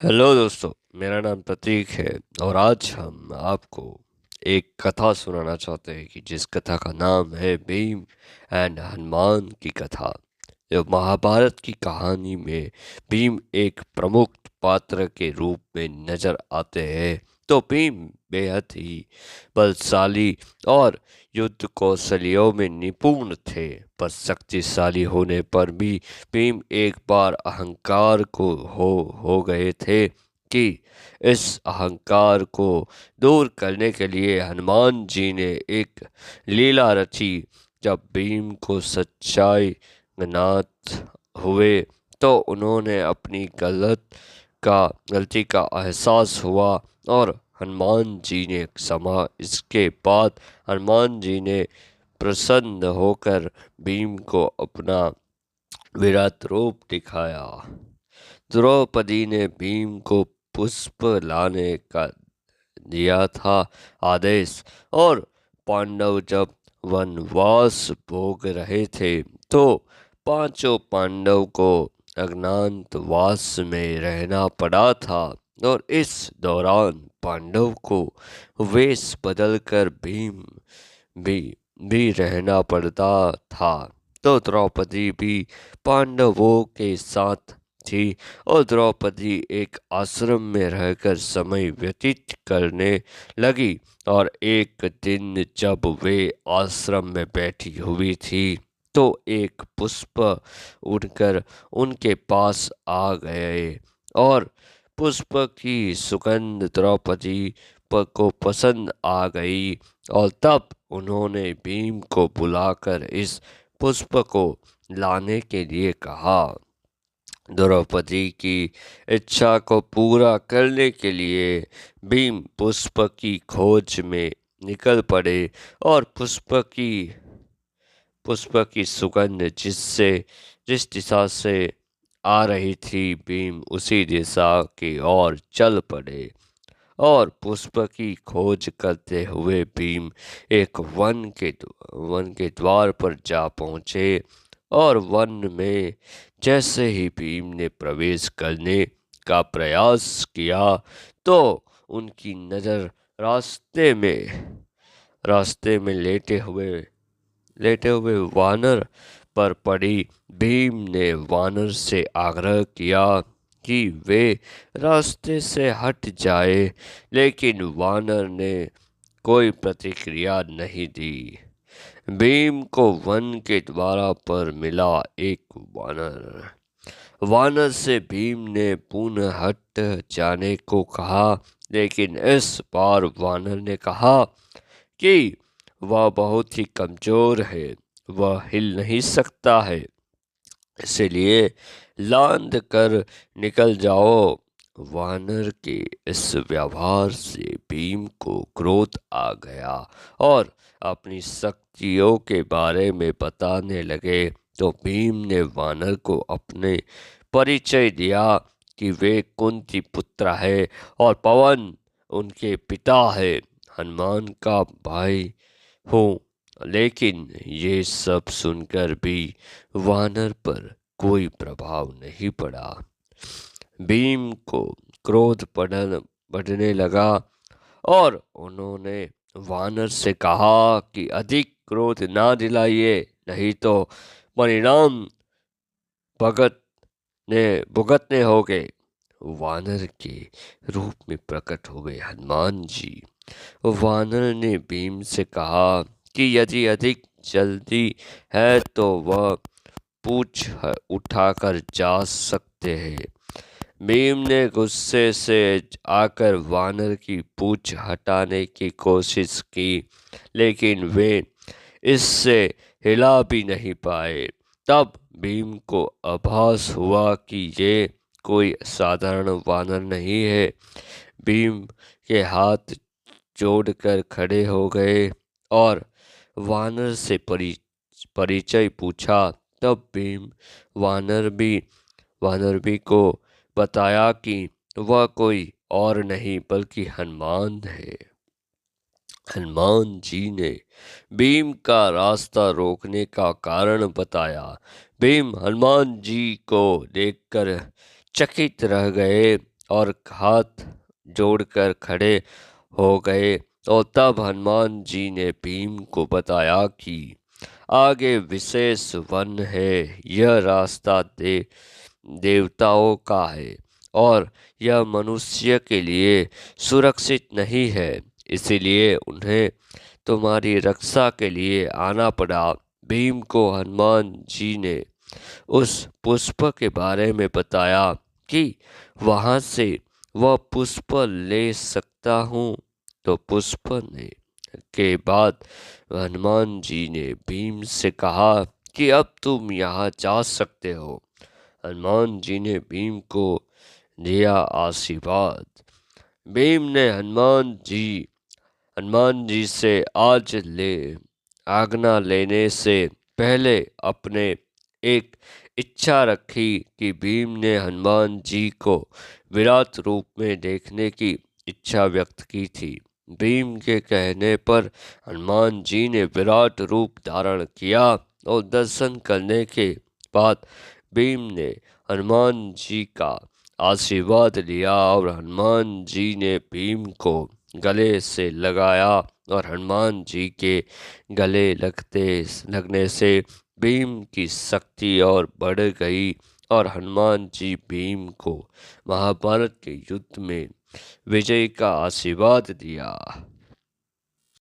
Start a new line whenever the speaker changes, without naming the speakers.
Hello दोस्तों। मेरा नाम प्रतीक है और आज हम आपको एक कथा सुनाना चाहते हैं कि जिस कथा का नाम है भीम एंड हनुमान की कथा। जो महाभारत की कहानी में भीम एक प्रमुख पात्र के रूप में नजर आते हैं। तो भीम बेहद ही बलशाली और युद्ध कौशलियों में निपुण थे, पर शक्तिशाली होने पर भी भीम एक बार अहंकार को हो गए थे कि इस अहंकार को दूर करने के लिए हनुमान जी ने एक लीला रची। जब भीम को सच्चाई ज्ञात हुए तो उन्होंने अपनी गलती का एहसास हुआ और हनुमान जी ने क्षमा। इसके बाद हनुमान जी ने प्रसन्न होकर भीम को अपना विराट रूप दिखाया। द्रौपदी ने भीम को पुष्प लाने का दिया था आदेश, और पांडव जब वनवास भोग रहे थे तो पांचों पांडव को अज्ञातवास में रहना पड़ा था। और इस दौरान पांडव को वेश बदलकर भीम भी भी रहना पड़ता था। तो द्रौपदी भी पांडवों के साथ थी और द्रौपदी एक आश्रम में रहकर समय व्यतीत करने लगी। और एक दिन जब वे आश्रम में बैठी हुई थी तो एक पुष्प उड़कर उनके पास आ गए और पुष्प की सुगंध द्रौपदी को पसंद आ गई। और तब उन्होंने भीम को बुलाकर इस पुष्प को लाने के लिए कहा। द्रौपदी की इच्छा को पूरा करने के लिए भीम पुष्प की खोज में निकल पड़े और पुष्प की सुगंध जिस दिशा से आ रही थी, भीम उसी दिशा की ओर चल पड़े। और पुष्प की खोज करते हुए भीम एक वन के द्वार पर जा पहुंचे। और वन में जैसे ही भीम ने प्रवेश करने का प्रयास किया तो उनकी नज़र रास्ते में लेटे हुए वानर पर पड़ी। भीम ने वानर से आग्रह किया कि वे रास्ते से हट जाए, लेकिन वानर ने कोई प्रतिक्रिया नहीं दी। भीम को वन के द्वारा पर मिला एक वानर वानर से भीम ने पुनः हट जाने को कहा, लेकिन इस बार वानर ने कहा कि वह बहुत ही कमजोर है, वह हिल नहीं सकता है, इसलिए लांद कर निकल जाओ। वानर के इस व्यवहार से भीम को क्रोध आ गया और अपनी शक्तियों के बारे में बताने लगे। तो भीम ने वानर को अपने परिचय दिया कि वे कुंती पुत्र है और पवन उनके पिता है, हनुमान का भाई हूँ। लेकिन ये सब सुनकर भी वानर पर कोई प्रभाव नहीं पड़ा। भीम को बढ़ने लगा और उन्होंने वानर से कहा कि अधिक क्रोध ना दिलाइए, नहीं तो परिणाम भगत ने भुगतने होंगे। वानर के रूप में प्रकट हुए हनुमान जी। वानर ने भीम से कहा कि यदि अधिक जल्दी है तो वह पूछ उठाकर जा सकते हैं। भीम ने गुस्से से आकर वानर की पूछ हटाने की कोशिश की, लेकिन वे इससे हिला भी नहीं पाए। तब भीम को आभास हुआ कि ये कोई साधारण वानर नहीं है। भीम के हाथ जोड़कर खड़े हो गए और वानर से परिचय पूछा। तब भीम वानर भी को बताया कि वह कोई और नहीं बल्कि हनुमान है। हनुमान जी ने भीम का रास्ता रोकने का कारण बताया। भीम हनुमान जी को देखकर चकित रह गए और हाथ जोड़कर खड़े हो गए। और तब हनुमान जी ने भीम को बताया कि आगे विशेष वन है, यह रास्ता देवताओं का है और यह मनुष्य के लिए सुरक्षित नहीं है, इसीलिए उन्हें तुम्हारी रक्षा के लिए आना पड़ा। भीम को हनुमान जी ने उस पुष्प के बारे में बताया कि वहां से वह पुष्प ले सकता हूँ। तो पुष्प ने के बाद हनुमान जी ने भीम से कहा कि अब तुम यहाँ जा सकते हो। हनुमान जी ने भीम को दिया आशीर्वाद। भीम ने हनुमान जी से आज ले आज्ञा लेने से पहले अपने एक इच्छा रखी कि भीम ने हनुमान जी को विराट रूप में देखने की इच्छा व्यक्त की थी। भीम के कहने पर हनुमान जी ने विराट रूप धारण किया और दर्शन करने के बाद भीम ने हनुमान जी का आशीर्वाद लिया और हनुमान जी ने भीम को गले से लगाया और हनुमान जी के गले लगने से भीम की शक्ति और बढ़ गई और हनुमान जी भीम को महाभारत के युद्ध में विजय का आशीर्वाद दिया।